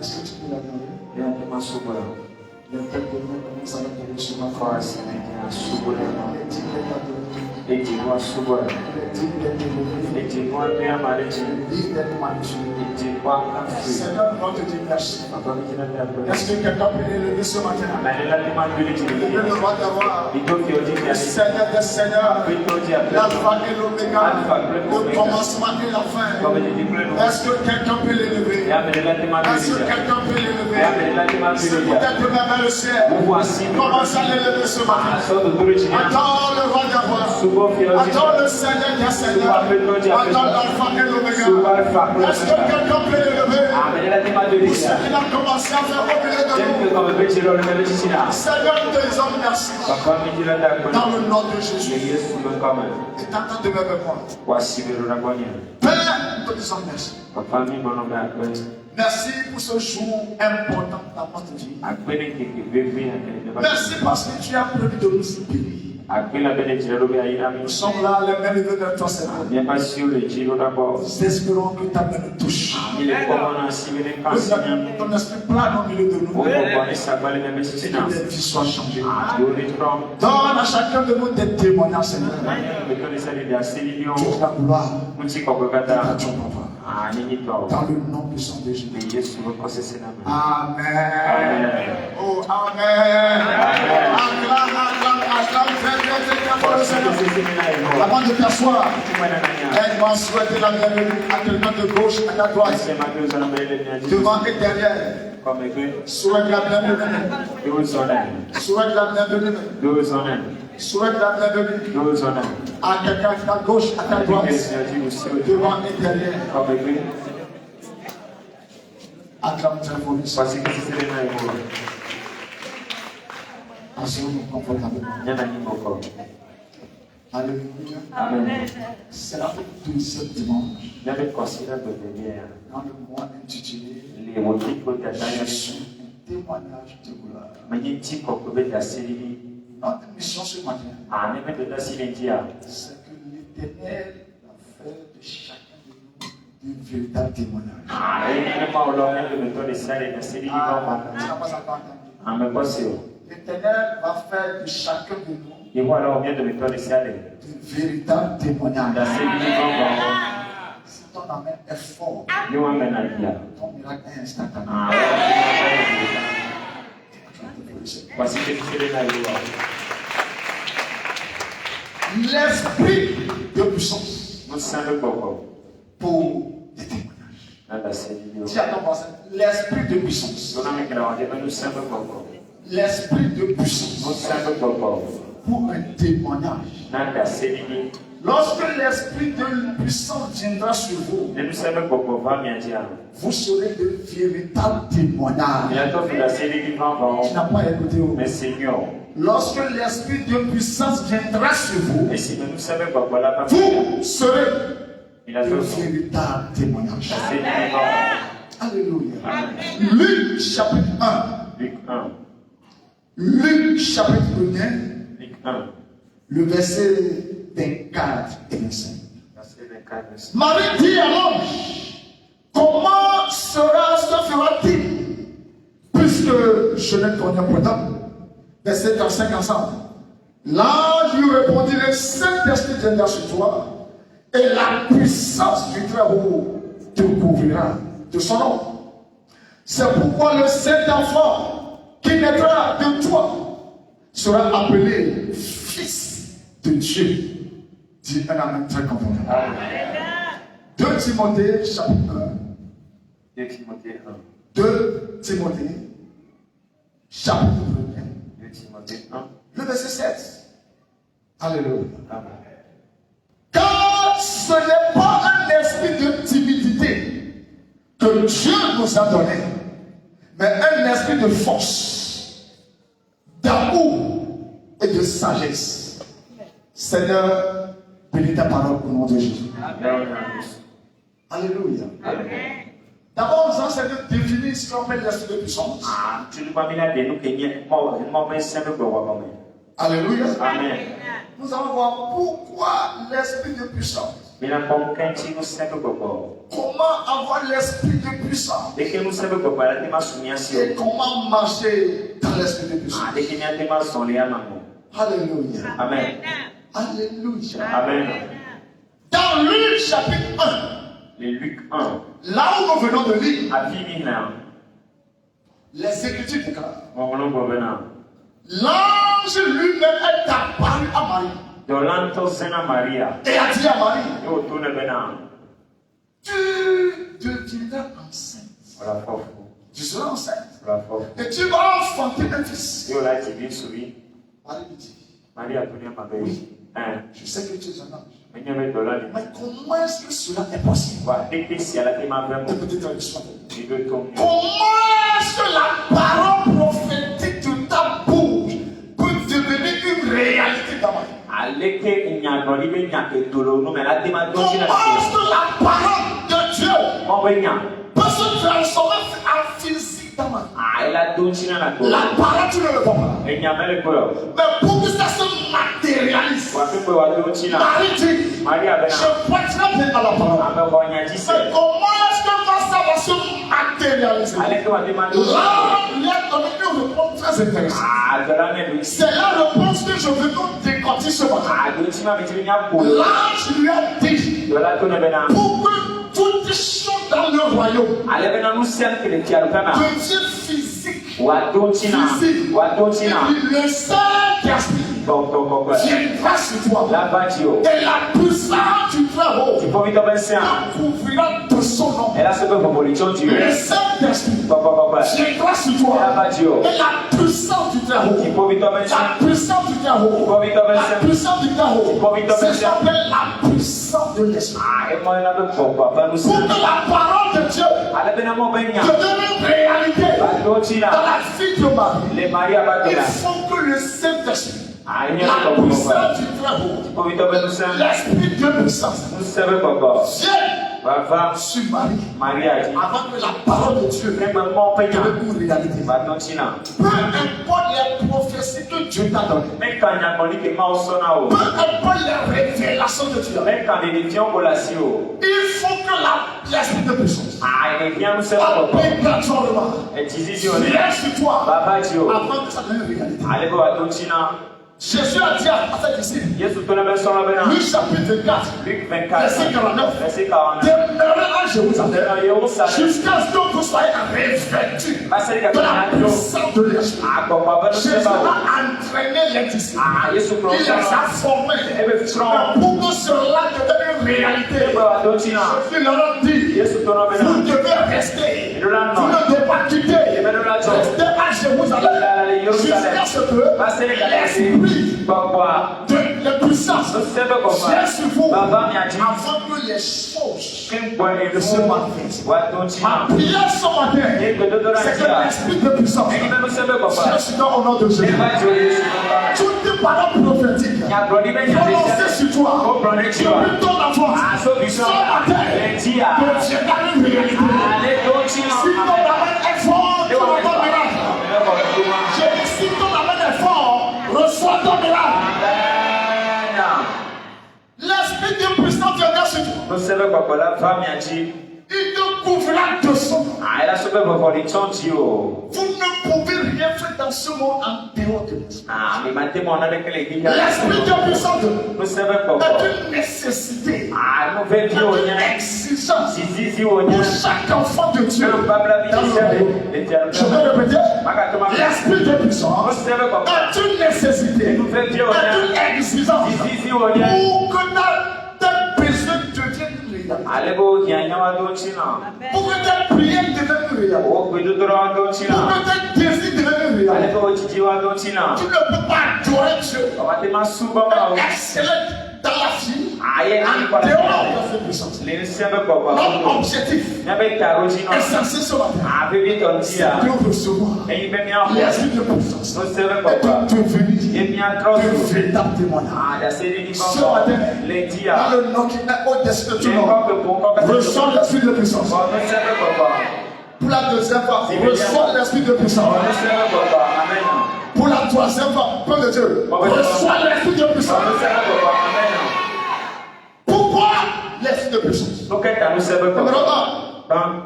Est-ce que tu peux l'adorer? Il y a quelques mots comme ça dans le chemin. Seigneur, nous te dire merci. Est-ce que quelqu'un peut l'élever ce matin? Élever le roi d'avoir. Le Seigneur des seigneurs. L'alpha et l'oméga. Le commencement et la fin. Est-ce que quelqu'un peut l'élever? Est-ce que quelqu'un peut l'élever? Si vous êtes même le ciel, commence à l'élever ce matin. Attends le roi d'avoir. Attends le Seigneur des seigneurs. Attends l'alpha et l'oméga. Est-ce que quelqu'un peut l'élever? Pour ce qu'il a commencé à faire au milieu de nous. Seigneur, nous te disons merci. Dans le nom de Jésus. Et t'attends de même moi. Père, nous te disons merci. Merci pour ce jour important dans notre vie. Merci parce que tu as prévu de nous bénir. Nous sommes là, les mains levées vers toi, Seigneur. Nous espérons que ta main nous touche. Ton esprit plane au milieu de nous. Et que les vies soient changées. Donne à chacun de nous des témoignages, Seigneur. Toute la gloire. Dans le nom puissant de Jésus. Amen. Oh, amen. Acclame très bien pour le Seigneur. Avant de t'asseoir, aide-moi à souhaiter la bienvenue à quelqu'un de gauche, à ta droite, devant et derrière. Souhaite la bienvenue. Souhaite la bienvenue. Souhaite la bienvenue à quelqu'un à ta gauche, à ta droite, devant et derrière. Acclame très fort. Asseyons-nous confortablement. Alléluia. Amen. C'est la fête de ce dimanche. Dans le mois intitulé Je suis un témoignage de gloire. Notre mission ce matin, c'est que l'Éternel va faire de chacun de nous un véritable témoignage. L'Éternel va faire de chacun de nous un véritable témoignage. Si ton amen est fort, ton miracle est instantané. L'esprit de puissance pour des témoignages. Dis à ton voisin, l'esprit de puissance. L'esprit de puissance pour un témoignage. Lorsque l'esprit de puissance viendra sur vous, vous serez de véritables témoignages. Tu n'as pas écouté. Lorsque l'esprit de puissance viendra sur vous, vous serez de véritables témoignages. Alléluia. Luc chapitre 1. Luc chapitre 1. Le verset 24 et 25. Marie dit à l'ange, comment se fera-t-il puisque je ne connais point? Verset 35 ensemble. L'ange lui répondit, le Saint-Esprit viendra sur toi et la puissance du Très-Haut te couvrira de son nom. C'est pourquoi le Saint-Enfant qui naîtra de toi sera appelé Fils de Dieu. Dis un amen très confortable. 2 Timothée chapitre 1. 2 Timothée chapitre 1. Le verset 7. Alléluia. Car ce n'est pas un esprit de timidité que Dieu nous a donné, mais un esprit de force, d'amour et de sagesse. Seigneur, bénis ta parole au nom de Jésus. Amen. Alléluia. Amen. D'abord, nous allons de définir ce qu'on appelle l'esprit de puissance. Alléluia. Amen. Nous allons voir pourquoi l'esprit de puissance. Comment avoir l'esprit de puissance. Et comment marcher dans l'esprit de puissance. Alléluia. Amen. Alléluia. Amen. Dans Luc chapitre 1. Le Luc 1. Là où nous venons de lire. Les Écritures déclarent. L'ange lui-même est apparu à Marie. Et a dit à Marie, tu deviendras enceinte. Tu seras enceinte. Et tu vas enfanter un fils. Marie lui dit, oui, je sais que tu es un ange. Mais comment est-ce que cela est possible? Comment est-ce que la parole prophétique de ta bouche peut devenir une réalité dans ma vie? Comment est-ce que la parole de Dieu peut se transformer en physique dans ma vie? La parole, tu ne le vois pas. Mais pour que ça se matérialise, Marie dit, je prêterai bien à la parole. Mais comment est-ce que ça va se matérialiser? Là, il a donné une réponse très intéressante. C'est la réponse que je veux nous décortiquer ce matin. Là, je lui ai dit, pour que toutes les choses dans le royaume deviennent physiques. Physique. Et puis le Saint-Esprit viendra sur toi. Et la puissance du Très-Haut couvrira de son nom. Le Saint-Esprit viendra sur toi. Et la puissance du Très-Haut. La puissance du Très-Haut. La puissance du Très-Haut. C'est s'appelle la puissance de l'Esprit. Pour que la parole de Dieu devienne une réalité dans la vie de Marie, il faut que le Saint-Esprit, la puissance du Très-Haut, l'Esprit de puissance, vienne sur Marie avant que la parole de Dieu devienne une réalité. Peu importe les prophéties que Dieu t'a données, peu importe les révélations de Dieu, il faut que l'Esprit de puissance obligatoirement vienne sur toi avant que ça devienne une réalité. Jésus a dit à ses disciples, Luc chapitre 4, verset 49, demeurez à Jérusalem jusqu'à ce que vous soyez revêtus de la puissance de l'Esprit. Jésus a entraîné les disciples, il les a formés, pour que cela devienne une réalité. Jésus leur a dit, vous devez rester, vous ne devez pas quitter, restez à Jérusalem jusqu'à ce que l'Esprit de la puissance vient sur vous avant que les choses se manifestent. Ma prière ce matin, c'est que l'Esprit de puissance vient sur toi au nom de Jésus. Toutes les paroles prophétiques prononcées sur toi depuis ton enfance ce matin deviendront une réalité. Si ton amène est fort, tu reçois ton miracle. Je dis si ton amène est fort, reçois ton miracle. L'Esprit de puissance viendra sur toi. Il te couvrira de son nom. Vous ne pouvez rien faire dans ce monde en dehors de l'Esprit. L'Esprit de puissance est une nécessité, une exigence pour chaque enfant de Dieu dans le royaume. Je vais répéter, l'Esprit de puissance est une nécessité, est une exigence pour que tes besoins deviennent réels. Pour que tes prières deviennent réelles. Pour que tes désirs deviennent réels. Tu ne peux pas adorer Dieu, être excellent dans la vie, En dehors de cette puissance. Notre objectif est censé ce matin. C'est de recevoir l'esprit de puissance et de devenir de véritables témoignages. Ce matin, dans le nom qui est au-dessus de tout nom, reçois l'esprit de puissance. Pour la deuxième fois, reçois l'esprit de puissance. Pour la troisième fois, peu de Dieu, reçois l'esprit de puissance. Pourquoi l'esprit de puissance? Numéro 1.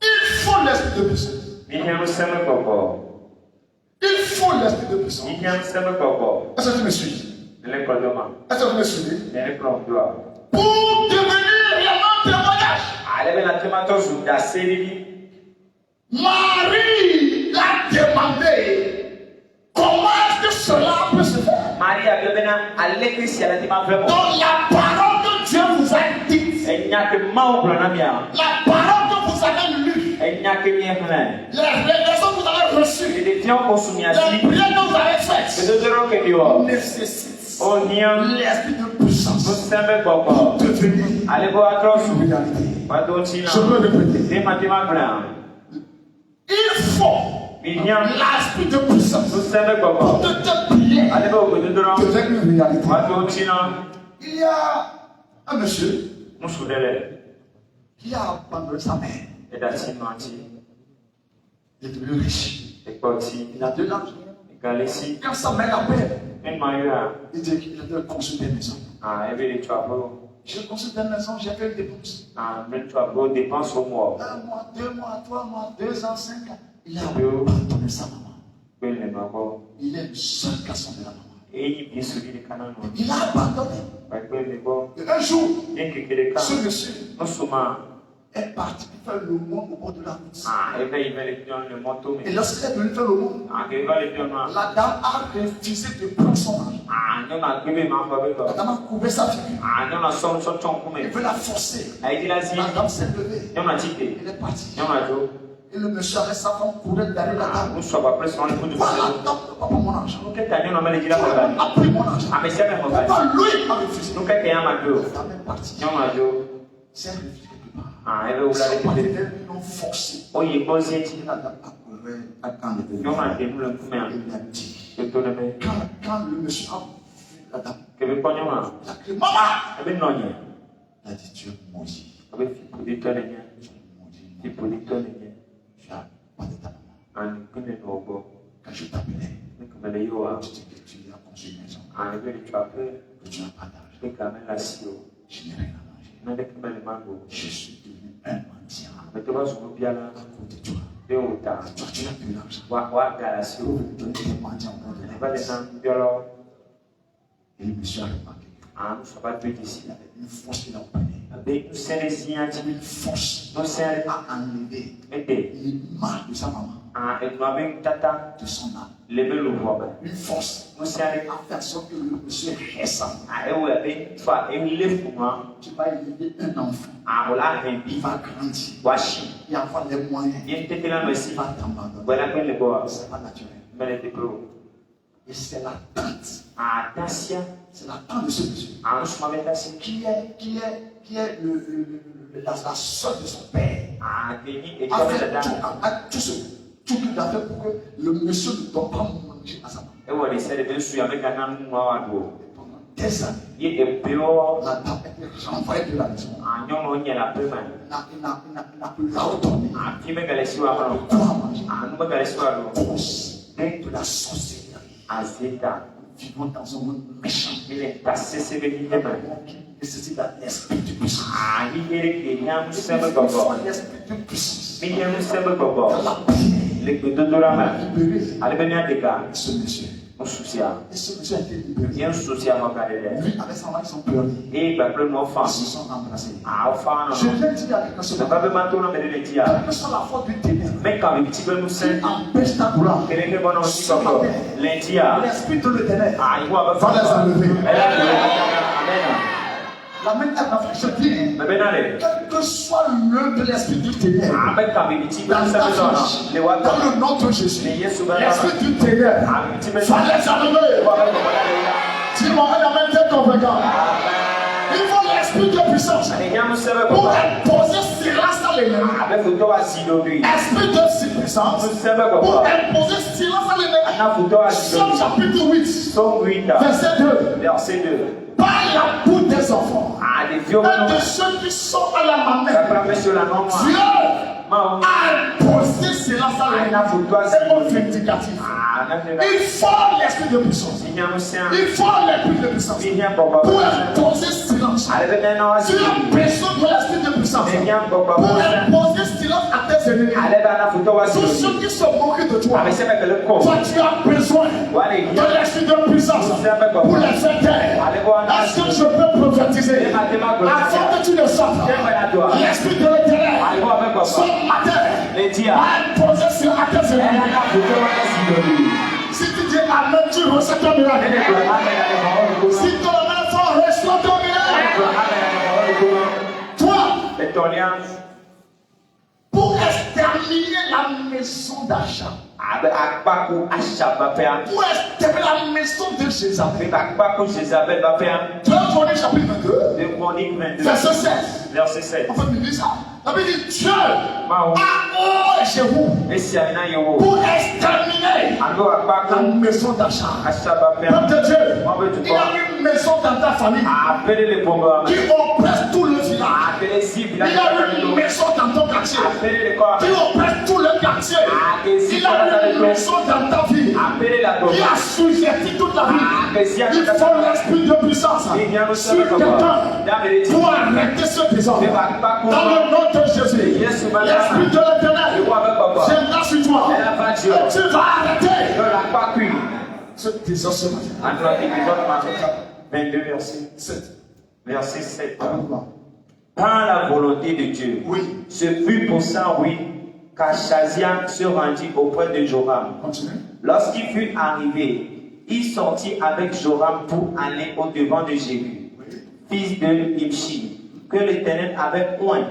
Il faut l'esprit de puissance. Il faut l'esprit de puissance. Est-ce que tu me suis? Est-ce que tu me suis? Pour devenir réellement témoignage. Marie l'a demandé. Comment est-ce que cela peut se faire? Donc la parole que Dieu vous a dite, la parole que vous avez lue, les révélations que vous avez reçues, les prières que vous avez faites, nécessitent l'esprit de puissance pour devenir une réalité. Je peux répéter. Il faut l'esprit de puissance pour te plier devenir une réalité. Il y a un monsieur qui a abandonné sa mère. Il est devenu riche. Il a de l'argent. Quand sa mère l'appelle, il dit qu'il a construit des maisons. J'ai construit des maisons, j'ai fait des dépenses. 1 mois, 2 mois, 3 mois, 2 ans, 5 ans. Il a abandonné sa maman. Il est le seul garçon de la maman. Il a abandonné. Et un jour, ce monsieur est parti faire le monde au bord de la route. Et lorsqu'il est venu faire le monde, la dame a refusé de prendre son argent. La dame a coupé sa figure. Il veut la forcer. La dame s'est levée. Il est parti. Et le monsieur avec sa femme courait derrière la dame. Voilà, la dame ne pas mon argent. A pris mon argent. Pourquoi lui a refusé? La dame est partie. C'est refusé. Ils l'ont forcé. La dame a couru à il a dit. Quand le monsieur a vu la dame, il a crié maman. Il a dit tu es maudit. Tu es maudit. Tu as pas de ta maman. Quand je t'appelais, tu dis que tu as construit une maison. Que tu n'as pas d'argent. Je n'ai rien à manger. Je suis devenu un mendiant. À côté de toi. Et toi, tu n'as plus l'argent. Pour donner des mendiants au monde de la vie. Et le monsieur a remarqué. Il avait une force qu'il a prenée. Une force à enlever l'image de sa maman. De son âme. Une force à faire sorte que le monsieur récemment. Tu vas élever un enfant. Il va grandir. Il va avoir les moyens. Il va t'abandonner. C'est pas naturel. Et c'est l'attente. C'est l'attente de ce monsieur. Qui est la soeur de son père. A fait tout qu'il a fait pour que le monsieur ne doit pas manger à sa maman. Pendant des années, la dame était renvoyée de la maison. Il n'a plus l'ordonner. Il n'a plus quoi manger. À cause de la sorcellerie. Vivons dans un monde méchant. Qui nécessite l'esprit de puissance. Il faut l'esprit de puissance. Dans la prière. Ce monsieur. Et ce monsieur a été libéré. Lui avec sa main, ils sont pleurés. Ils se sont embrassés. Je viens dire à quelqu'un ce matin. Quelle que soit la faute du ténèbre qui empêche ta gloire, ce matin, l'esprit de l'éternel va les enlever. La main je dis, quel que soit l'œuvre de l'esprit du ténèbre, dans le nom de Jésus, l'esprit du ténèbre, fallait s'arriver. Dis-moi, la main est convaincante. Il faut l'esprit de puissance pour imposer silence à l'ennemi. Esprit de puissance pour imposer silence à l'ennemi. Somme chapitre 8, verset 2. Par la bouche des enfants et de ceux qui sont à la mamelle, Dieu a imposé silence à l'ennemi. C'est mon vindicatif. Il faut l'esprit de puissance. Il faut l'esprit de puissance pour imposer silence. Tu as besoin de l'esprit de puissance pour imposer silence à tes ennemis. Tous ceux qui sont moqués de toi, toi tu as besoin de l'esprit de puissance pour les faire taire. Est-ce que je peux prophétiser avant que tu le sortes? L'esprit de l'éternel ce matin a imposé sur tes ennemis. Si tu dis Amen, tu reçois ton miracle. Si ton enfant reçoit ton miracle, toi, pour exterminer la maison d'achat, pour exterminer la maison de Jézabel, 2 Chroniques chapitre 22, verset 16. En fait, il dit ça. La Bible dit Dieu a chez vous pour exterminer la maison d'achat. Peuple de Dieu, il y a une maison dans ta famille qui oppresse tout le village. Il y a une maison dans ton quartier qui oppresse tout le quartier. Il y a une maison dans ta vie qui assujettit toute la vie. Il faut l'esprit de puissance sur quelqu'un pour arrêter ce désordre. Dans le nom de Jésus, l'esprit de l'éternel viendra sur toi et tu vas arrêter ce désordre ce matin. 22 verset 7. Par la volonté de Dieu, ce fut pour ça, qu'Achazia se rendit auprès de Joram. Lorsqu'il fut arrivé, il sortit avec Joram pour aller au-devant de Jéhu, fils de Nimshi, que l'Éternel avait oint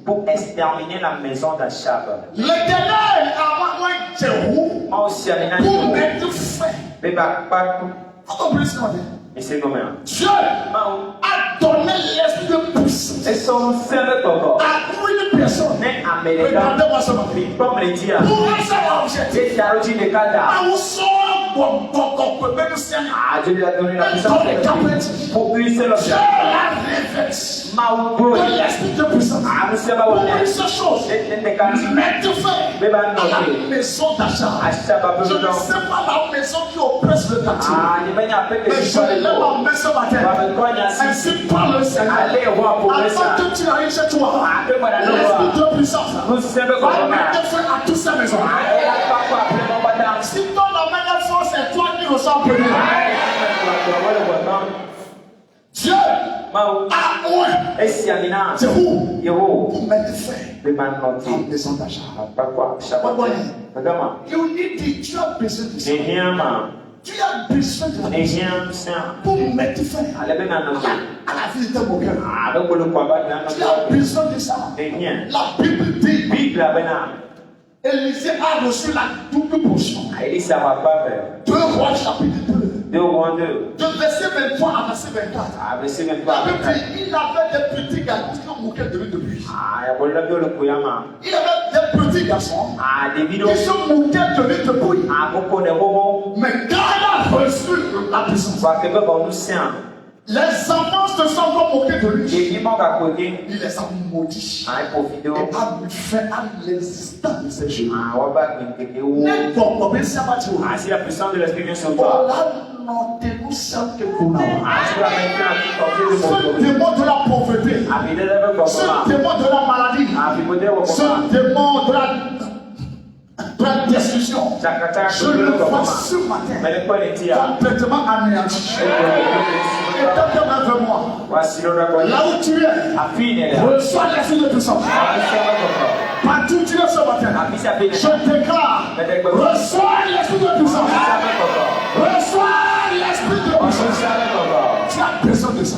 pour exterminer la maison d'Achab. L'Éternel a oint Jéhu pour mettre fin. Vous comprenez ce qu'on dit? Dieu a donné l'esprit de puissance à une personne. Regardez-moi ce matin. Pour un seul objectif. Dieu lui a donné la puissance pour une seule objectif. De l'esprit de puissance pour une seule chose. Mettre fin à la maison d'achat. Je ne sais pas la maison qui oppresse le quartier, mais je l'ai amené ce matin. Ainsi parle le Seigneur. Avant que tu arrives chez toi, l'esprit de puissance va mettre fin à toutes ces maisons. Si ton amène la force, c'est toi qui ressens en premier. Dieu a oint Jéhu pour mettre fin à la maison d'achat. Tu as besoin de ça. Tu as besoin de ça pour mettre fin à la vie de ton cœur. Tu as besoin de ça. La Bible dit Élisée a reçu la double portion. 2 Rois chapitre 2. De verset 23 à verset 24. La Bible dit il avait des petits garçons qui ont moqué de lui depuis. Il avait des petits garçons qui sont moqués de lui depuis. Mais quand il a reçu la puissance, les enfants se sont moqués de lui. Il les a maudits. Et a mis fin à l'existence de ces gens. Si la puissance de l'esprit vient sur toi, ce démon de la pauvreté, ce démon de la maladie, ce démon de la destruction, je le vois ce matin complètement anéanti. Et quelqu'un vers moi, là où tu es, reçois l'esprit de puissance. Partout où tu es ce matin, je déclare, reçois l'esprit de puissance. Reçois l'esprit de puissance. Tu as besoin de ça.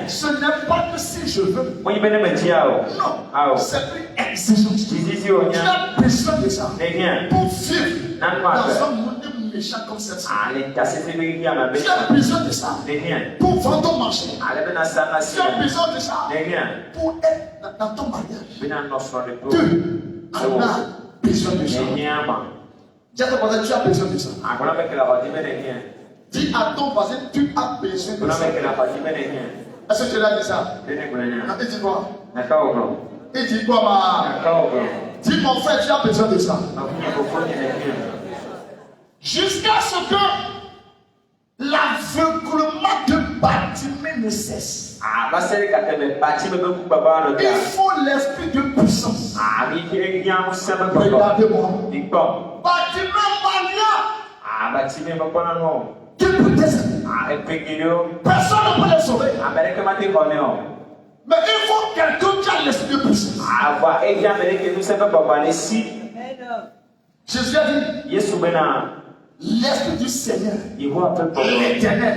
Ce n'est pas que si je veux. Non. C'est une exigence. Tu as besoin de ça. Pour vivre dans un monde méchant comme cette. Tu as besoin de ça. Pour vendre ton marché. Tu as besoin de ça. Pour être dans ton mariage. Deux. On a besoin de ça. Dis à ton voisin, tu as besoin de ça. Dis à ton voisin, tu as besoin de ça. Est-ce que tu l'as dit ça? Il dit quoi? Il dit quoi, ma? Dis mon frère, tu as besoin de ça. Jusqu'à ce que l'aveuglement de Bartimée ne cesse. Il faut l'esprit de puissance. Regardez-moi. Bartimée mania. Qui peut t'aider? Personne ne peut les sauver. Mais il faut quelqu'un qui a l'esprit de puissance. Jésus a dit, l'esprit du Seigneur, l'Éternel,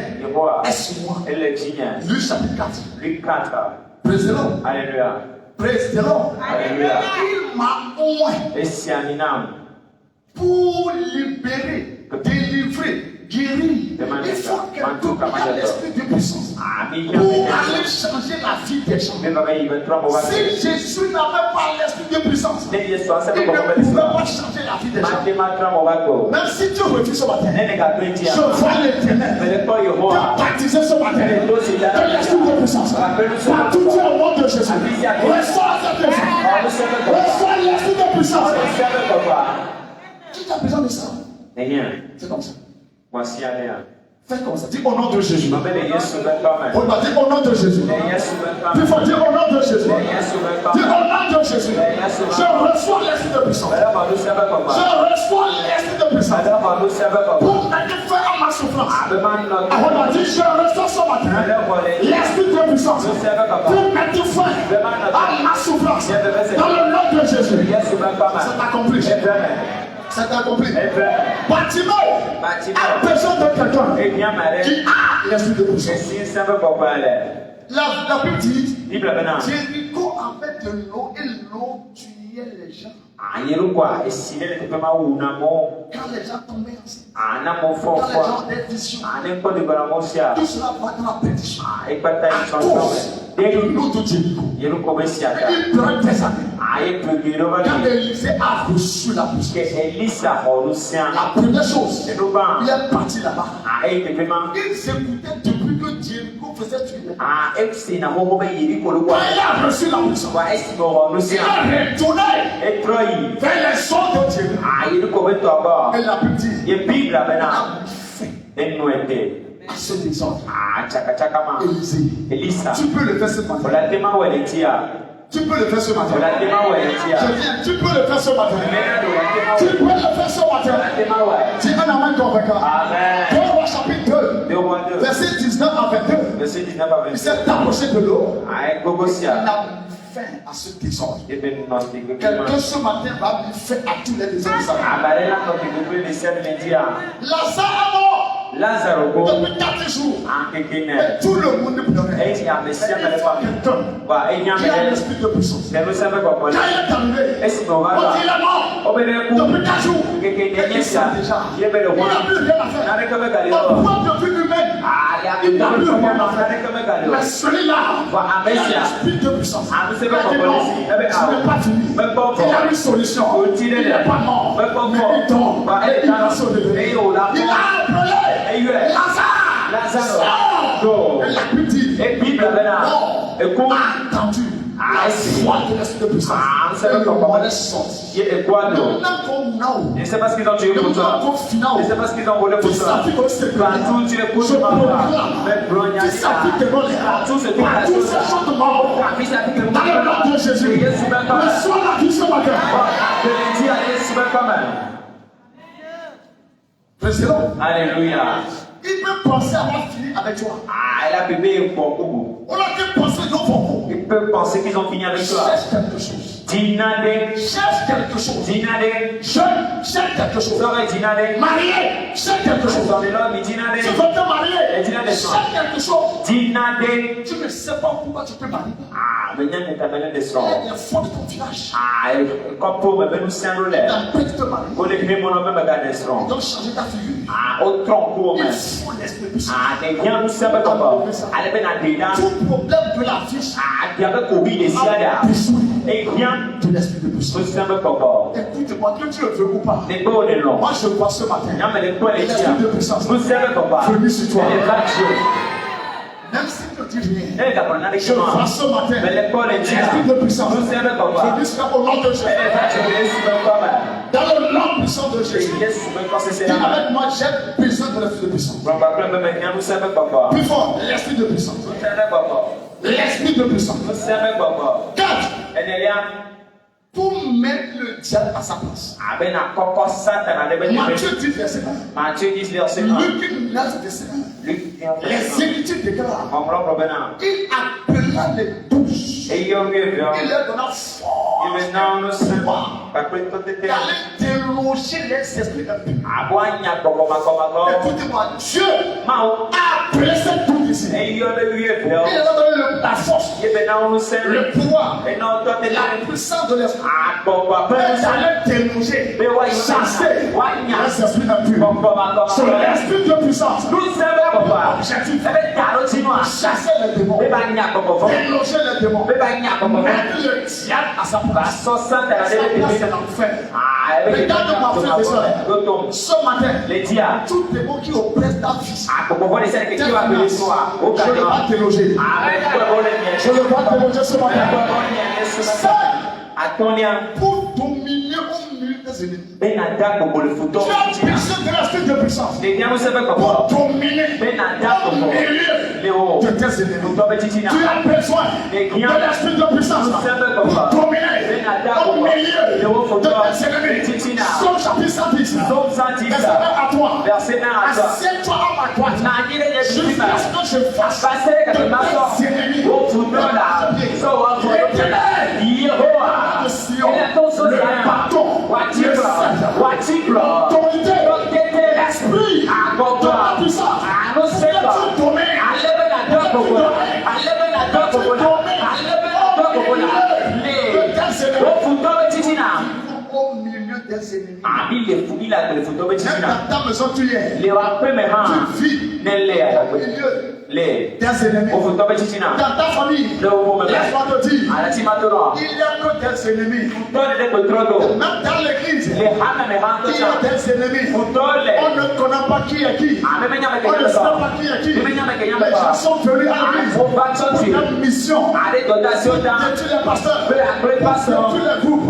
est sur moi. Luc chapitre 4. Praise the Lord. Alléluia. Praise the Lord. Alléluia. Il m'a oint pour libérer, délivrer, guérir. Il faut quelqu'un qui a l'esprit de puissance pour aller changer la vie des gens. Si Jésus n'avait pas l'esprit de puissance, il ne pouvait pas changer la vie des gens. Même si tu refuses ce matin, je vois l'Éternel te baptiser ce matin de l'esprit de puissance. Par tout Dieu au nom de Jésus, reçois cette puissance. Reçois l'esprit de puissance. Tu as besoin de ça. C'est comme ça. Fais comme ça. Dis au nom de Jésus. On va dire au nom de Jésus. Il faut dire au nom de Jésus. Dis au nom de Jésus. Je reçois l'esprit de puissance. Je reçois l'esprit de puissance. Pour mettre fin à ma souffrance. On va dire je reçois ce matin l'esprit de puissance. Pour mettre fin à ma souffrance. Dans le nom de Jésus. C'est accompli. C'est accompli. Bartimée a besoin de quelqu'un qui a l'esprit de puissance. La Bible dit Jéricho avait de l'eau et l'eau tuait les gens. Quand les gens tombaient ensemble, quand les gens avaient des visions, tout cela va dans la perdition. À cause de l'eau de Jéricho. Il pleurait des années. Quand Élisée a reçu la puissance, la première chose, il est parti là-bas. Il s'écoutait depuis que Jéricho faisait tuer. Quand il a reçu la puissance, il a retourné vers les sons de Jéricho. Et la Bible dit, il a mis fin à ce désordre. Élisée, tu peux le faire ce matin. Tu peux le faire ce matin. Je viens, tu peux le faire ce matin. Tu peux le faire ce matin. Dis un amen convaincant. Deux rois chapitre 2, verset 19 à 22. Il s'est approché de l'eau. Il a mis fin à ce désordre. Quelqu'un ce matin va mettre fin à tous les désordres de sa vie. Lazare est mort. Depuis 4 jours, et tout le monde pleurait. Il y a quelqu'un qui a l'esprit de puissance. Quand il est arrivé, on dit il est mort. Depuis 4 jours, et il sait déjà. Il n'a plus rien à faire. Au point de vue humain, il n'a plus rien à faire. Mais celui-là a l'esprit de puissance. Il a dit non, ce n'est pas fini. Il y a une solution. Il n'est pas mort. Mais il dort. Et il va se lever. Il a appelé Lazare. Et la Bible dit, entendu la voix de l'esprit de puissance. Et le mort est sorti. Et c'est parce qu'ils ont tué pour toi. Et c'est parce qu'ils ont volé pour toi. Partout tu es pour toi. Partout c'est toi. Dans le nom de Jésus, reçois la vie ce matin. Alléluia. Il peut penser avoir fini avec toi. On a peut penser qu'ils ont fini. Il peut penser qu'ils ont fini avec toi. Cherche quelque chose. Dis cherche quelque chose. Jeune, cherche quelque chose. Marié, cherche quelque chose. Tu veux te marier, cherche quelque chose. Tu ne sais pas pourquoi tu peux marier. Il y a des fautes de ton village. T'empêches de te marier. Ils doivent changer ta figure. Il faut l'esprit de ça. Tout problème de la vie de l'esprit de puissance. Écoute-moi, que tu le veux ou pas. Moi je vois ce matin l'esprit de puissance venir sur toi. Même si tu ne dis rien, je vois ce matin l'esprit de puissance venir sur au nom de Jésus. Dans le nom puissant de Jésus. Dis avec moi, j'ai besoin de l'esprit de puissance. Plus fort, l'esprit de puissance. L'esprit de puissance. 4. Pour mettre le diable à sa place. Matthieu 10 verset 1. Luc 9 verset 1. Les Écritures déclarent. Il appela les 12. Il leur donna force d'aller déloger les esprits impurs. Écoutez-moi, Dieu a appelé ces 12 ici. Il leur a donné la force, le pouvoir, la puissance de l'esprit. D'aller déloger, chasser les esprits impurs. Sur l'esprit de puissance. Objectif, chasser les démons, déloger les démons, mettre le diable à sa place. Sa place c'est l'enfer. Regarde-moi, frère et soeur, ce matin, tout démon qui oppresse ta vie, je ne vais pas déloger. Je ne vais pas déloger ce matin. Pour dominer au milieu des ennemis. Tu as besoin de l'esprit de puissance. Pour dominer au milieu de tes ennemis. Tu as besoin de l'esprit de puissance. Pour dominer au milieu de tes ennemis. Somme chapitre 110. Verset 1 à toi. Assieds-toi à ma droite. Jusqu'à ce que je fasse de tes ennemis. Le bâton, l'autorité, l'esprit de la puissance. Au milieu des ennemis. Même dans ta maison tu es. Tu vis au milieu des ennemis. Dans ta famille, laisse-moi te dire, il n'y a que des ennemis. Même dans l'église, il y a des ennemis. On ne connaît pas qui est qui. On ne sait pas qui est qui. Les gens sont venus à l'église pour une mission. Détruire les pasteurs, détruire les groupes.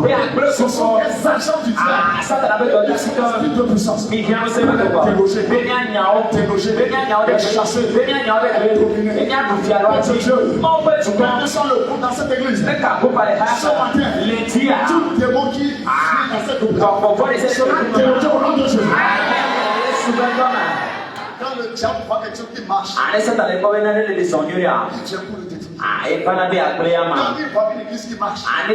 Ce sont des agents du diable. L'esprit de puissance. Déloger, chasser, dominer. Tu connais ça le groupe dans cette église. Ce matin, tout démon qui vit dans cette groupe sera délogé au nom de Jésus. Quand le diable voit quelque chose qui marche, il vient pour le détruire. Quand il voit une église qui marche, il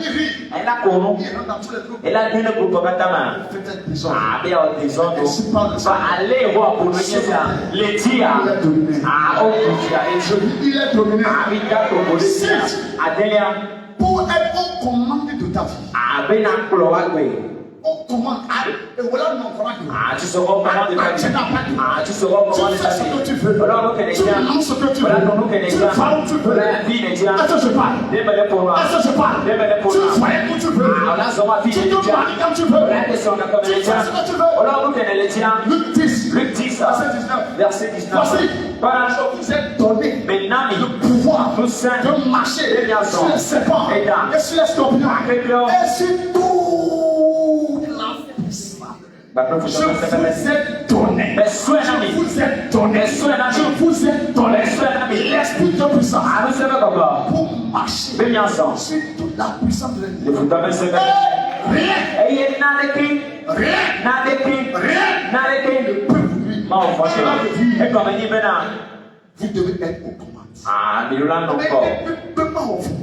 rit, il rentre dans tous les groupes. Il fait une prison. Ainsi parle de ça. Il est dominé. Pour être au commande de ta vie. On commande. Et voilà mon commande. Tu seras au commande de ta vie. Tu seras au commande de ta vie. Tu fais ce que tu veux. Tu lances ce que tu veux. Tu vas où tu veux. Est-ce que je parle? Est-ce que je parle? Tu fais où tu veux. Tu te maries comme tu veux. Tu fais ce que tu veux. Luc 10, verset 19. Voici, je vous ai donné le pouvoir de marcher sur les serpents et sur les scorpions et sur tout. Je vous ai donné. Je vous ai donné l'esprit de puissance pour marcher sur toute la puissance de l'ennemi. Rien ne peut vous nuire. Vous devez être au commande. Ah, mais là non pas.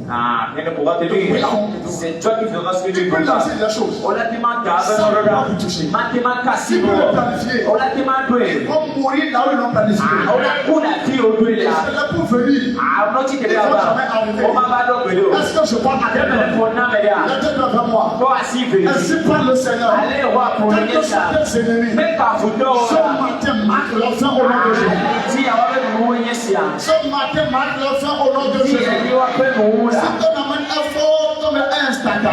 Ah, mais ne pourra te dire. C'est toi qui feras ce que tu veux. On l'a demandé à mathématiques. On l'a demandé. Ils vont mourir là où ils l'ont planifié. On a pour la vie au bleu là. C'est là pour venir. Ah, on a dit que là-bas. On m'a pas donné. Est-ce que je parle à quelqu'un? La tête devant moi. Toi assis, ainsi parle le Seigneur. Allez voir pour le ça. Tes ennemis. Mais pas vous deux. Ce matin, marque leur fin au nom de Jésus. Ce matin, marque leur fin au nom de Jésus. Si ton amène un fort, ton instantané.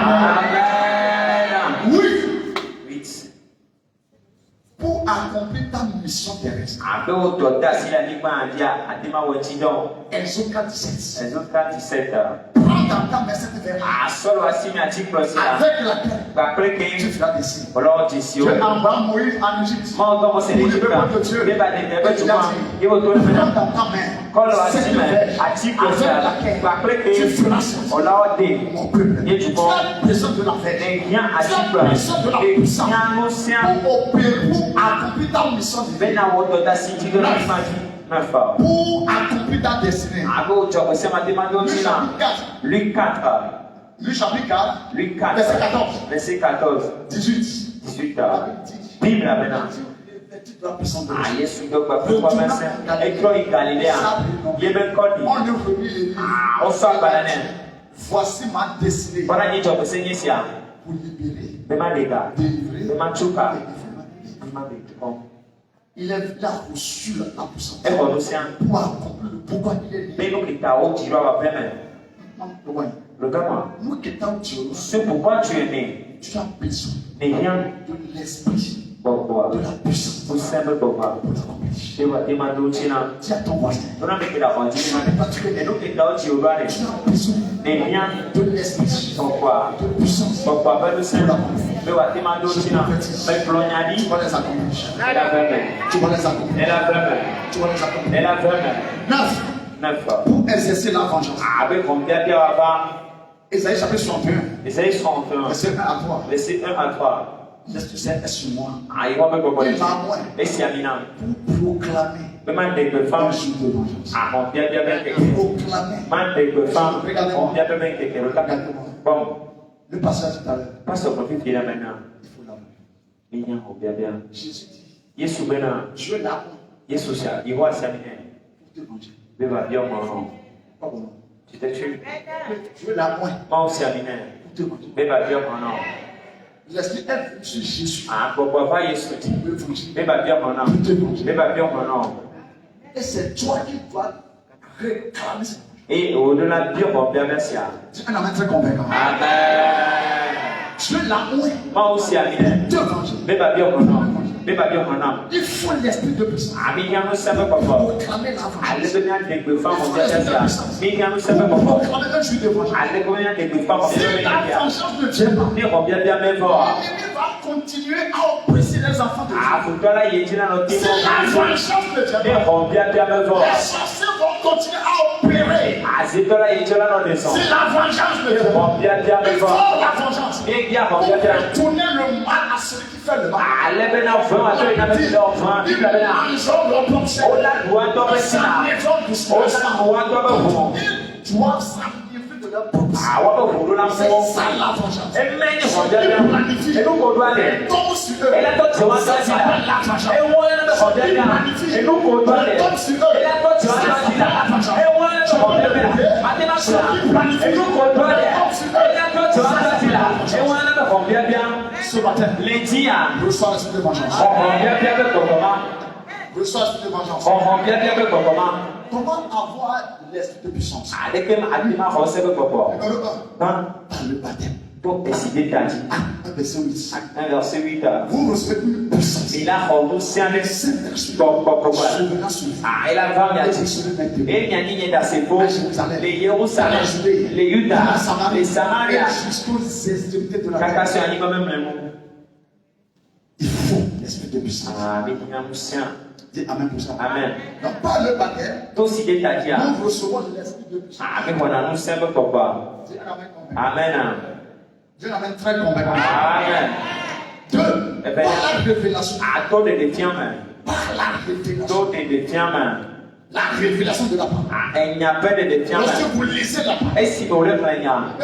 Oui. Pour accomplir ta mission terrestre. Exode 4:17. Prends dans ta main cette verre. Avec laquelle tu feras descendre. Tu envoies Moïse en Égypte. Pour le peuple de Dieu. Il a dit, prends dans ta main cette verre. Avec laquelle tu feras descendre mon peuple. Tu as besoin de la verre. Tu as besoin de la puissance. Pour opérer, pour accomplir ta mission divine. Pour accomplir ta destinée. Luc 4. Luc 4. Verset 14. 18. Bible maintenant. Ah, Yesu doit pas pouvoir penser. Et toi, il Galilée. Il est même connu. Ah, on sort par la neige. Voici ma destinée. Voilà, il doit se dire ça. Pour libérer. Bema lega. Bema chuka. Il a reçu la puissance. Et pour nous, c'est un. Pourquoi il est libre? Mais nous qui t'avons tiré à la même. Regarde-moi. Ce pourquoi tu es né. Tu as besoin de rien. De l'esprit. De la puissance. Pour simple pourquoi. Tu vas demander au Tina. Dis à ton voisin. Nous n'avons pas la rendu. Et nous qui t'avons tiré à la tu as besoin de rien. De l'esprit. Pourquoi. De puissance. Pourquoi pas de simple. Tu vas demander au Tina. Mais Floriani. Tu vas les accomplir. Elle a vraiment. Tu vas les accomplir. Elle a vraiment. Tu vas les accomplir. Elle a vraiment. 9. Pour exercer la vengeance. Avec combien de avant. Isaïe chapitre 61. Isaïe 61. Verset 1 à 3. Verset 1 à 3. Laisse-tu c'est sur moi. Ah, il va me proposer. Il m'a moi. Et c'est Amina. Pour proclamer. Man de femme. Un jour de vengeance. Ah, on vient bien proclamer. Man de femme. On vient bien. Bon. Le passage tout à l'heure. Pas ce profil qui est là maintenant. Il faut l'amour. Il y a un bien bien. Jésus dit. Yesu maintenant. Dieu l'a. Yesu ça. Il voit ça bien. Pour te venger. Mais va bien mon nom. Pas bon. Tu t'es tué. Dieu l'a moins. Moi aussi Amina. Pour te venger. Mais va bien mon nom. L'esprit est sur Jésus. Ah, pourquoi pas Yesu dit. Mais va bien mon nom. Pour te venger. Mais va bien mon nom. Et c'est toi qui dois réclamer ça. Et au-delà de Dieu, on bien merci. C'est un amen très convaincant. Amen. Dieu l'a moins. Moi aussi Amina. Te venger. Mais va bien mon nom. Mais va bien mon nom. Il faut l'esprit de puissance. Amina nous savons pourquoi. Proclamer la vengeance. Allez venir avec des femmes on dit ça. Mais nous savons pourquoi. Proclamer un jour de vengeance. Allez venir avec des femmes on dit Si la vengeance ne vient pas, mais on vient bien me voir. l'ennemi va continuer à oppresser les enfants de Dieu. Ah, pour toi là, il est dans notre Si la vengeance ne vient mais pas, on vient bien me voir. les sorciers vont continuer à opérer. Ah, c'est toi là, il est dans notre sang. Si la vengeance ne vient Mais pas, on vient bien me il faut voir. la vengeance. Mais bien, on Pour vient bien. tourner le mal à celui qui fait le mal. Ah, les bénins enfants, à toi, il y a des enfants. Il y a des enfants. On l'a droit d'en mettre ça. On l'a droit d'en mettre ça. Ils doivent s'améliorer de leur propre sang. Ah, on va vous donner un C'est peu. ça la vengeance. Et maintenant, on vient bien. Et nous, on doit aller. Tombe sur eux. Et là, toi, tu vas Ça aller s'appelle là. la vengeance. Et moi, on vient bien. Et nous, on doit aller. Tombe sur eux. Et là, toi, tu vas aller là. Et moi, on vient bien. Maintenant, tu vas. Et nous, on doit aller. Et là, toi, tu vas aller là. Et moi, on vient bien. Ce matin, Lundi, reçois l'esprit de vengeance. on vient bien avec comment. Reçois l'esprit de vengeance. On vient bien avec comment. Comment avoir l'esprit de puissance? Avec quel aliment recevez pourquoi. Numéro 1, Hein? par le baptême. Pour décider d'agir. Un verset 8. Un verset 8. Vous recevez une puissance. Il a rendu c'est un Saint-Esprit pourquoi. souverain sur vous. Ah, il a vraiment dit. Et il y a dit dans ses beaux. Les Jérusalem, les Judas, les Samaria. Et jusqu'aux extrémités de la Kaka terre. sur un même le mot. Il faut l'esprit de puissance. Ah, mais il y a un moussin. Dis Amen pour ça. Amen. Donc, par le baptême, Tout si des takia. nous recevons l'esprit de puissance. Ah, mais on annonce un peu pourquoi. Dis un Amen convaincant. Amen. Dis un Amen très convaincant. Amen. 2. Eh ben, Par la révélation. ah, toi de défiant, man. Par la révélation. Toi de défiant, man. La révélation de la parole. Lorsque vous lisez la parole, et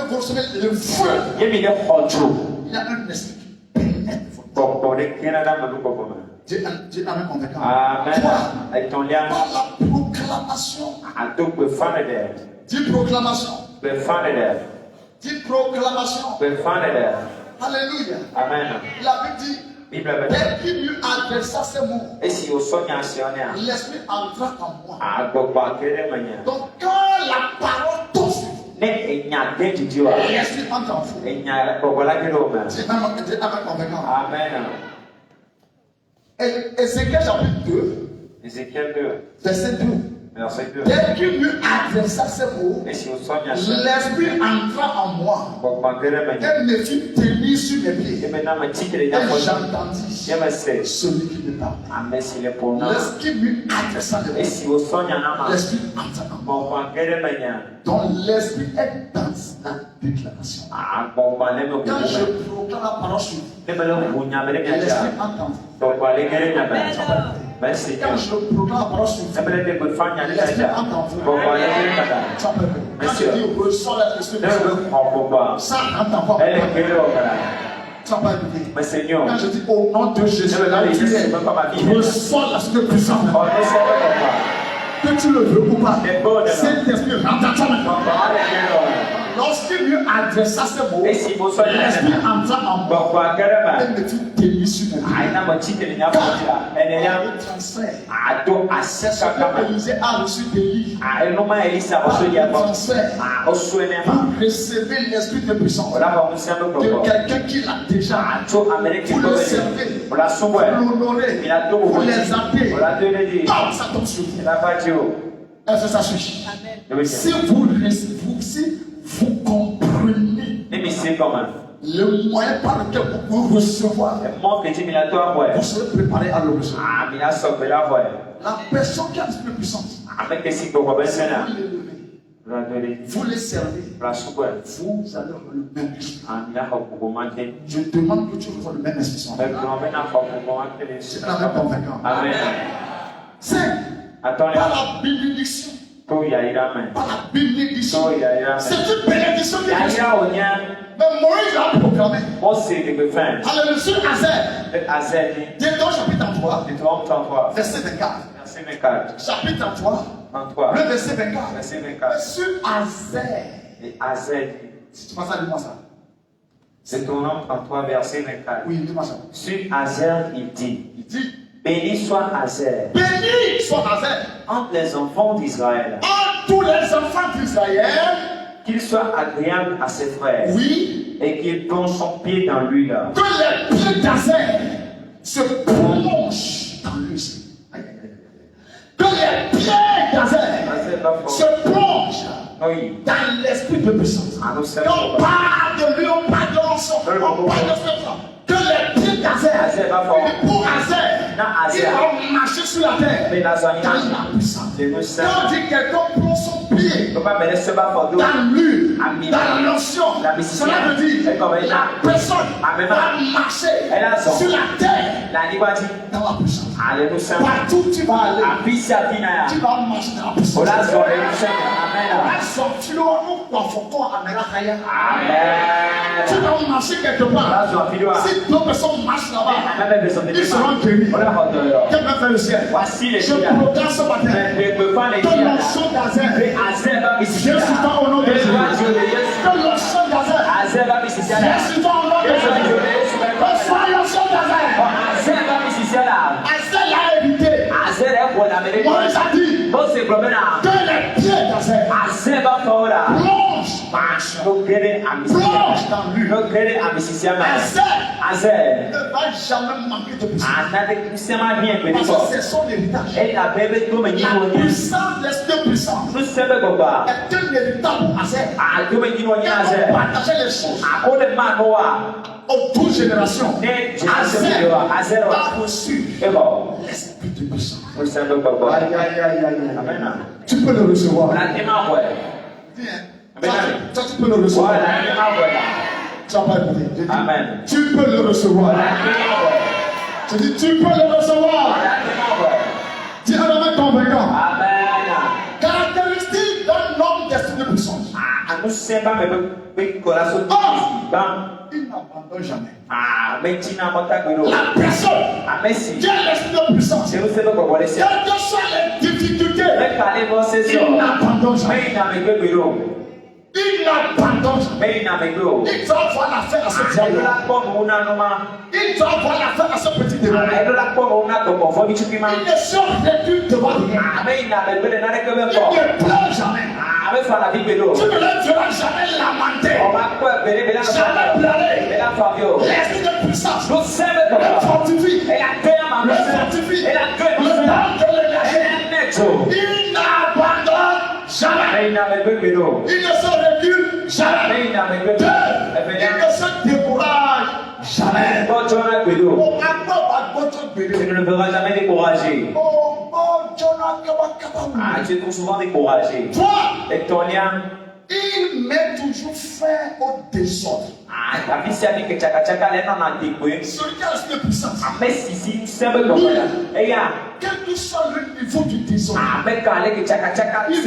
vous recevez le feu, il y a un esprit qui pénètre votre cœur. Dieu a même convaincant. Par la proclamation. Dis proclamation. Dis proclamation. Alléluia. Amen. La Bible dit, dès qu'il lui adressa ces mots, l'esprit entra en moi. Donc quand la parole tombe sur vous, l'esprit entre en vous. Dieu a même convaincant. Amen. Ézéchiel chapitre 2, verset 2. Dès qu'il lui adressa ces mots, l'esprit entra en moi et me fit tenir sur mes pieds. Et j'entendis celui qui me parle. Lorsqu'il lui adressa les mots, l'esprit entra en moi. Donc l'esprit est dans la déclaration. Quand je proclame la parole sur vous, l'esprit entend. Merci. Quand je proclame la parole sur vous, l'esprit entend. Quand je dis reçois l'esprit de Dieu, ça n'entend pas. Ça va écouter. Quand je dis au nom de Jésus, reçois l'esprit puissant. Que tu le veux ou pas, cet esprit rentre en toi. Lorsqu'il lui adressa ces mots, l'esprit entra en moi et me fit tenir sur mes pieds. Le transfert. C'est ce que Élisée a reçu d'Élie. Le transfert. Vous recevez l'esprit de puissance de quelqu'un qui l'a déjà. Vous le servez, vous l'honorez, vous l'exaltez. Donc ça tombe sur vous. Est-ce que ça suffit? Si vous comprenez le moyen par lequel vous pouvez recevoir, vous serez préparé à le recevoir. La personne qui a l'esprit de puissance, vous les servez, vous allez avoir le même esprit. Je demande que tu reçois le même esprit. C'est la même convaincant. Amen. C'est par la bénédiction. Par la bénédiction. C'est une bénédiction qui est. Mais Moïse l'a proclamé. Alléluia. Sur Azer. Dedans, chapitre 3. Verset 24. Chapitre 3. Le verset 24. Sur Azer. Si tu passes à dis-moi ça. C'est ton nom 33, verset 24. Oui, dis-moi ça. Sur Azer, il dit. Béni soit Azer. Béni soit Azer. Entre les enfants d'Israël. Entre tous les enfants d'Israël. Qu'il soit agréable à ses frères. Oui. Et qu'il plonge son pied dans l'huile. Que les pieds d'Azer se plongent dans l'huile. Que les pieds d'Azer se plongent dans l'esprit de puissance. Quand on parle de lui, on parle de l'ensemble. On parle de ce temps. Que les pieds d'Azer, pour Azer, il va marcher sur la terre dans la puissance. Quand on dit quelqu'un plonge son pied dans l'huile, dans l'onction, cela veut dire la personne va marcher sur la terre dans la puissance. Partout où tu vas aller, tu vas marcher dans la puissance. Tu vas marcher quelque part. Si deux personnes marchent là-bas, ils seront guéris. Quel va faire le ciel? Je proclame ce matin que l'onction d'Azer, Jésus va au nom de Jésus. Que l'onction d'Azer, Jésus va au nom de Jésus. Que soit l'onction d'Azer. Azer l'a hérité. Moïse a dit que les pieds d'Azer plonge dans lui. Azer ne va jamais manquer de puissance. Parce que c'est son héritage. La puissance de l'esprit puissant est un héritage pour Azer. Quand on partageait les choses aux 12 générations, Azer a reçu l'esprit de puissance. Tu peux le recevoir. Toi, tu peux le recevoir. Tu vas pas écouter. Amen. Tu peux le recevoir. Je dis, tu peux le recevoir. Dis un amen convaincant. Amen. Il n'abandonne jamais. La personne qui a l'esprit de puissance, quelles que soient les difficultés, il n'abandonne jamais. Il n'abandonne jamais. Il doit voir la fin à ce diable. Il doit voir la fin à ce petit démon. Il ne se recule devant rien. Il ne pleure jamais. Tu ne le verras jamais lamenter. Jamais pleurer. L'esprit de puissance le fortifie. Le fortifie. Le donne de l'énergie. Il n'abandonne jamais. Il ne se recule jamais. Il ne se décourage jamais. Tu ne le verras jamais découragé. Tu es trop souvent découragé. Et ton lien, il met toujours fin au désordre. Celui qui a l'esprit de puissance, quel que soit le niveau du désordre, il met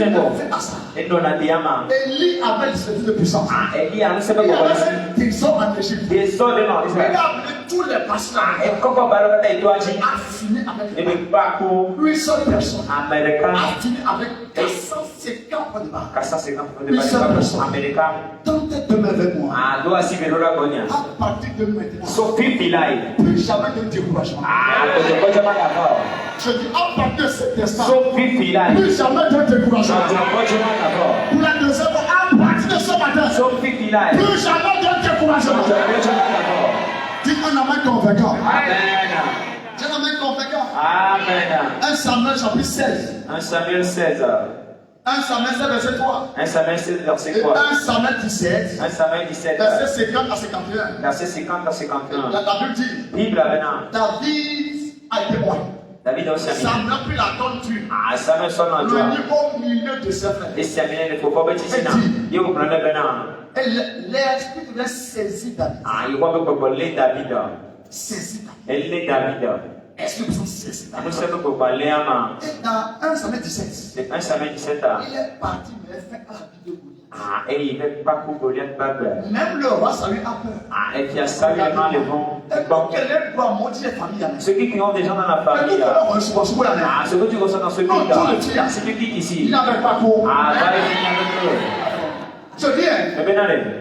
fin à ça. Élie avait l'esprit de puissance. Il avait un désordre en Égypte. Il a appelé tous les pasteurs. Il a fini avec lui seule personne. A fini avec 450 débats. 450 débats. Tentez de me avec moi. À partir de maintenant, plus jamais de découragement. Je dis à partir de cet instant, plus jamais de découragement. Pour la deuxième fois, à partir de ce matin, plus jamais de découragement. Dis un amen convaincant. Dis un amen convaincant. Amen. 1 Samuel chapitre 16. 1 Samuel 16. 1 Samuel 16 verset 3. 1 Samuel 16 verset 3. 1 Samuel 17. 1 Samuel 17. Verset 50 à 51. Verset 50 à 51. La Bible dit, Bible maintenant. David a été mort. David a aussi Samuel a pris la tondue. Samuel son nom. Au milieu de ses frères. Et Samuel ne faut pas mettre ici. Il faut prendre maintenant. Et l'esprit de saisi David. Il faut pas David. Saisi David. Elle est David. Est-ce que vous saisi David? Nous sommes pour parler à main. Et dans 1 Samuel 17. C'est 1 Samuel 17. Il est parti, mais il fait la vie de Goliath. Et il ne fait pas pour Goliath pas peur. Même le roi Saül a peur. Et puis à Saül les vents. Ceux qui ont des gens dans la famille. Ce que tu ressens dans ce pays-là. C'est qui ici? Il n'avait pas pour. Je dis,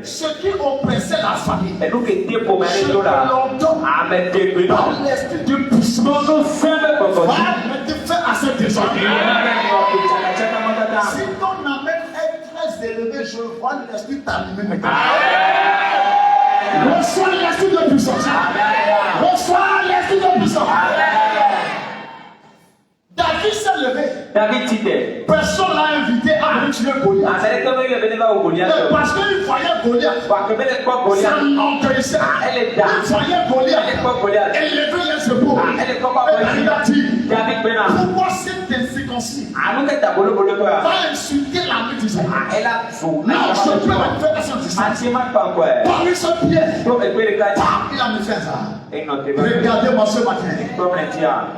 ceux qui oppressaient la famille, et nous qui étions pour mettre là, par l'esprit de puissance, va mettre fin à cette désordre. Si ton amène est très élevé, je vois l'esprit t'allumer maintenant. Reçois l'esprit de puissance. Reçois l'esprit de puissance. David s'est levé. David citait. Personne l'a invité à venir tuer Goliath. Parce qu'il voyait Goliath. Ça l'encaissait. Il voyait Goliath. Elle levait les épaules. Et il a dit, pourquoi cette incirconcis va insulter l'armée d'Israël? Non, je peux me faire à son distance. Par lui ce pied. Il a mis fait ça. Regardez-moi ce matin.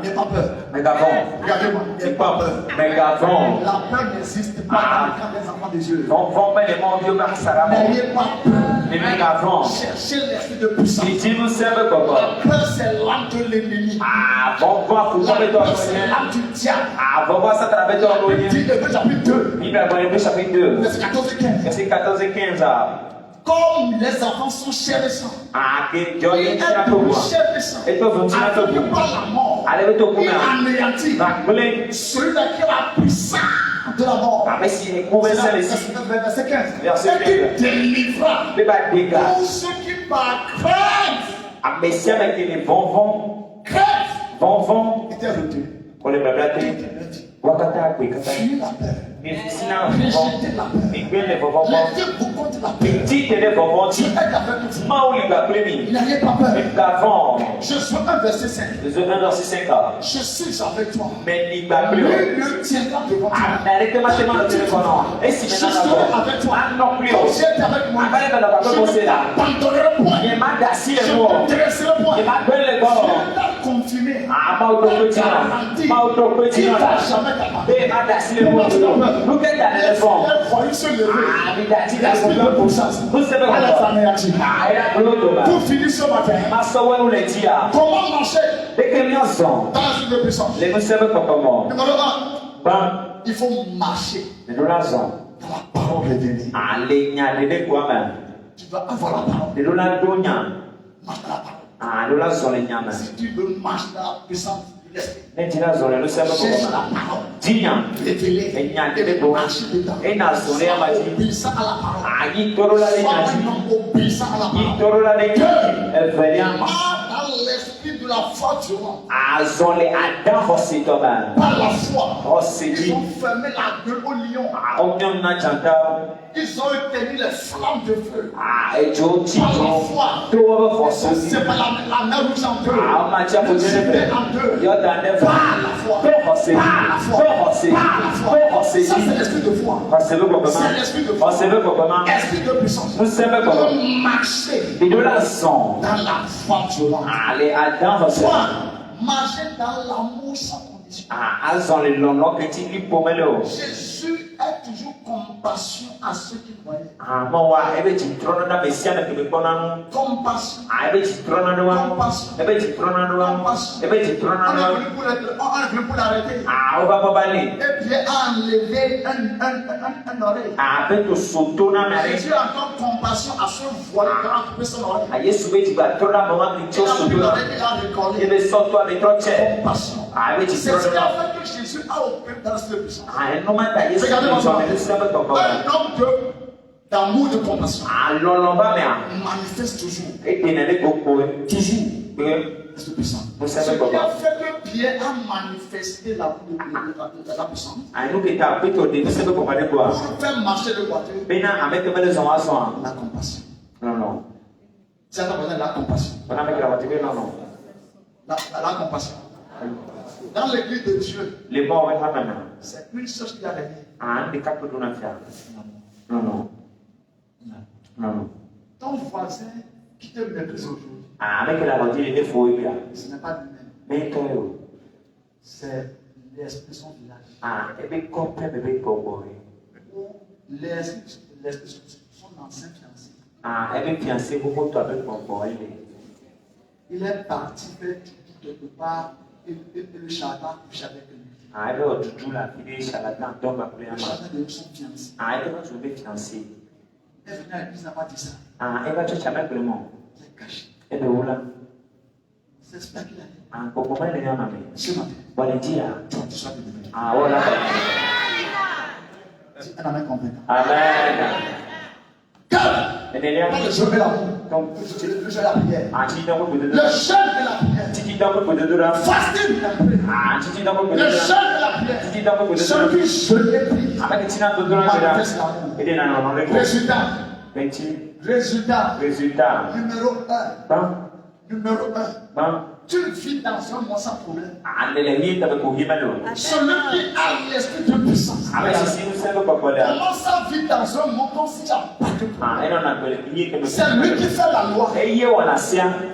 N'aie pas peur. Regardez-moi. N'aie pas peur. La peur n'existe pas dans le camp des enfants des yeux. N'ayez pas peur. Cherchez l'esprit de puissance. La peur, c'est l'âme de l'ennemi. La peur, c'est l'âme du diable. Hébreux chapitre 2. Verset 14 et 15. Comme les enfants sont chers et sang, il est pour chair et sang, aveuglé par la mort, il anéantit celui-là qui a la puissance de la mort. C'est verset 15. Et qui délivra tous ceux qui par crainte étaient retenus. Fuyez la peur. Rejetez la peur. Mettez-vous contre la peur. Je aide avec vous. N'ayez pas peur. Je suis un verset 5. Je suis avec toi. Lui le tiendra devant toi. Je serai avec toi. Comme j'étais avec moi. Je ne t'abandonnerai point. Je ne te laisserai point. Je vais confirmer Pour finir ce matin, comment marcher dans une puissance? Numéro 1, il faut marcher dans la parole révélée. Tu dois avoir la parole. Marche dans la parole. Si tu veux marcher dans la puissance de l'esprit, cherche la parole. Révélée. Et marche dedans. Obéissant à la parole. Sois un homme obéissant à la parole. Dans l'esprit de la foi durante. Par la foi. Ils ont fermé la gueule au lion. Ils ont éteint les flammes de feu. Par la foi. C'est pas la mer rouge en deux. Le Judée en deux. Par la foi. Par la foi. Par la foi. Ça c'est l'esprit de foi. C'est l'esprit de foi. Esprit de puissance. De marcher dans la foi durante. Marcher dans l'amour sans condition. Jésus a toujours compassion à ceux qui croyaient. Compassion. Compassion. On est venu pour l'arrêter. Et puis enlever un oreille. Jésus a encore compassion à ceux qui voient qui ont coupé son oreille. Il a pris l'oreille, il a recollé. Compassion. C'est ce qui a fait que Jésus a opéré dans ce puissant. Regardez-moi ça. Un homme d'amour, de compassion manifeste toujours. Toujours. C'est puissant. Ce qui a fait que Pierre a manifesté la puissance. Pour faire marcher le voiture. La compassion. Non. C'est la compassion. La compassion. Dans l'église de Dieu, c'est une chose qui a régné. Non. Ton voisin qui te méprise aujourd'hui, ce n'est pas lui-même. C'est l'esprit de son village. Ou l'esprit de son ancien fiancé. Il est parti faire quelque part et le charlatan couche avec lui. Le charlatan de son fiancé. Elle venait à l'église, n'a pas dit ça. Il est caché. C'est ce qu'il a dit. Ce matin, tu sois délivré. Dis un amen convaincant. Amen. Car le jeûne et l'amour. Le jeûne et la prière. Le jeûne et la prière. Fasting et la prière. Le jeûne et la prière. Celui qui jeûne et prie manifeste l'amour. Résultat. Numéro 1. Tu vis dans un monde sans problème. Celui qui a l'esprit de puissance. Comment ça vit dans un monde comme si tu n'as pas de problème? C'est lui qui fait la loi.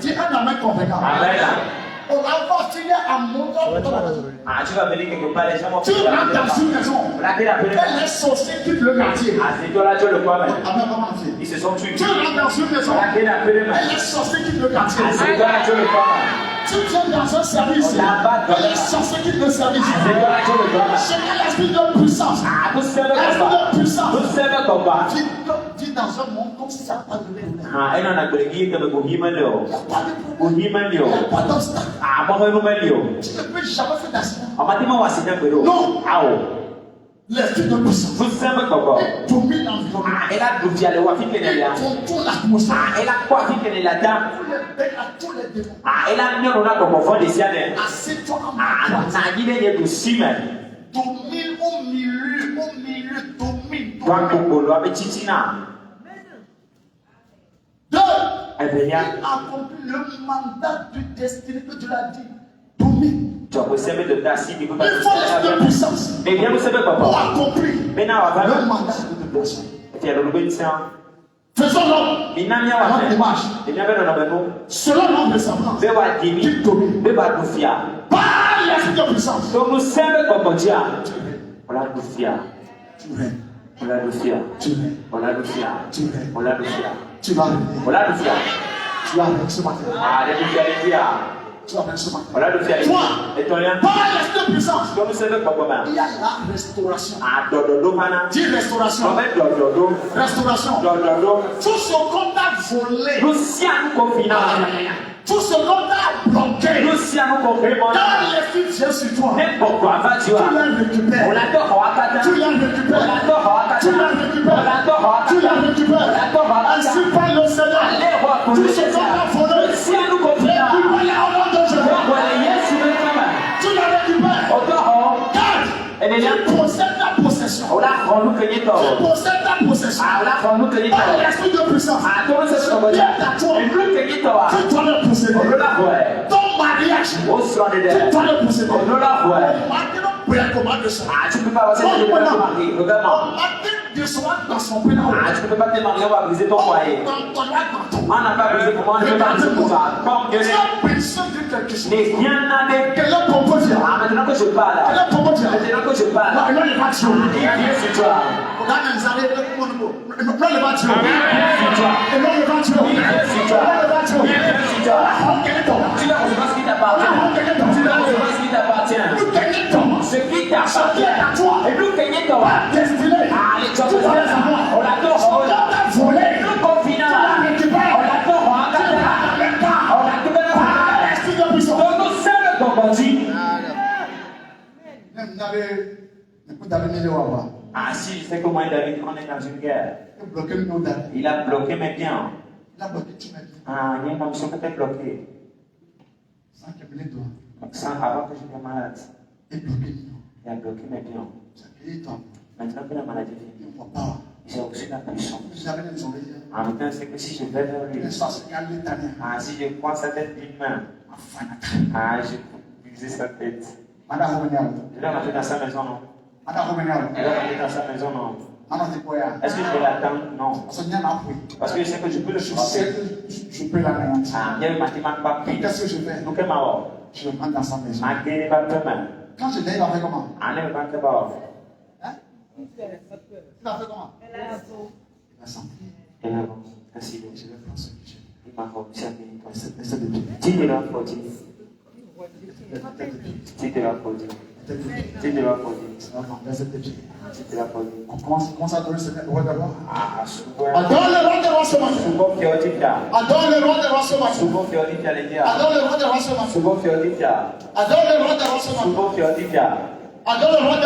Dis un amen convaincant. On va finir à montant pour toi. Tu rentres dans une maison. Et les sorciers quittent le quartier. Ils se sont tués. Tu rentres dans une maison. Et les sorciers quittent le quartier. Tu viens dans un service. Et les sorciers quittent le service. C'est l'esprit de puissance. L'esprit de puissance. Vis dans un monde comme si ça n'a pas de problème. Il n'y a pas d'obstacle. Tu ne peux jamais faire d'accident. Non. L'esprit de puissance. Il domine l'environnement. Il contrôle l'atmosphère. Tous les démons. Assieds-toi à ma place. Domine au milieu, domine. 2. Il accomplit le mandat du destiné que tu l'as dit. Domine. Il faut l'esprit de puissance pour accomplir le mandat de déplacement. Faisons l'homme à notre image, selon notre ressemblance, qui domine. de puissance. Donc nous sommes comme Dieu. Tu es. Voilà le fier. Tu es. Voilà le fier. Tu es. Voilà le fier. Tu es. Voilà le fier. Tu vas revenir. Voilà le fier. Tu vas revenir ce matin. Alléluia, alléluia. Tu vas revenir ce matin. Voilà le fier. Toi, et ton lien. par l'esprit de puissance, Donc nous sommes comme il y a la restauration. Ah, dodo mana. Dis restauration. Dodo. Restauration. Dodo. Tout ce qu'on t'a volé. Nous sommes confinés. Tout ce qu'on t'a bloqué. Nous sommes confinés. Quand l'esprit vient sur toi, Pourquoi va tu tu l'as récupéré. On l'adore à Kata. Tu l'as récupéré. On l'adore à Kata. Tu l'as récupéré. On l'adore à Kata. Tu l'as récupéré. On l'adore à Kata. Ainsi parle le Seigneur. Allez voir pour Tout ce qu'on t'a volé. Nous sommes confinés. Récupère-le au nom de Jésus. Tu l'as récupéré. Garde. Tu possèdes ta possession. Tu possèdes ta possession. Par l'esprit de puissance. Je viens à toi. Tu dois le posséder. Ton mariage. Tu dois le posséder. Maintenant, pour la commande de ça. Tu peux pas passer de marier. Regarde-moi. De soir dans son pénal. Tu peux pas te marier, on va briser ton foyer. On n'a pas brisé pour moi, on ne peut pas briser pour ça. Comme Dieu Tu as besoin de quelque chose. mais rien n'a de. Quel est ton peut dire? Ah, maintenant que je parle. Quel est ton peut dire? Maintenant que je parle. Non, il n'est pas Dieu. Il vient sur toi. Non, il n'est pas Dieu. Il vient sur toi. Et non, il n'est pas Dieu. Il vient sur toi. Non, il n'est pas Dieu. Il vient sur toi. Tu vas recevoir ce qui t'appartient. Tu vas recevoir ce qui t'appartient. Ce qui t'appartient à toi. Et nous gagnons toi. Destiné. Allez, tu vas faire ça. On l'adore. On t'a volé. Nous confinons. On l'adore. On l'adore. L'esprit de puissance. Donc nous sommes comme Dieu. Ah si, je sais comment David, on est dans une guerre. Il a bloqué mes biens. Ah, il y a une mission qui était bloquée. Avant que j'étais malade. Il a bloqué mes biens. Maintenant que la maladie est finie, j'ai reçu la puissance. En même temps, c'est que si je vais vers lui, ah, si je prends sa tête d'une main, ah, je peux briser sa tête. Il va rentrer dans sa maison, non? Il va rentrer dans sa maison, non? Est-ce que je vais l'attendre? Non. Parce que je sais que je peux le frapper. Je peux l'anéantir. Ah, il y a eu mathématiques pas pire. Qu'est-ce que je fais? Donc, elle m'a dit, Je le prends dans sa maison. ma gueule n'est pas demain. Quand je l'ai, il a fait comment? Ah, elle n'est pas capable. Il a fait comment? Il a senti. Elle a merci. Je vais prendre ce que j'ai. Il m'a observé. Essaie de dire. Dis de la faute. Dis de la faute. Dis de la faute. Essaie de dire. Dis de la faute. On commence à donner le roi de roi. Ah, souvent. Adore le roi de roi ce matin. Souvent, tu as dit ça. Adore le roi de roi ce matin. Souvent, tu as dit ça, les gars. Adore le roi de roi ce matin. Souvent, tu as dit ça. Adore le roi de roi ce matin. Souvent, tu as dit ça. Adore le roi de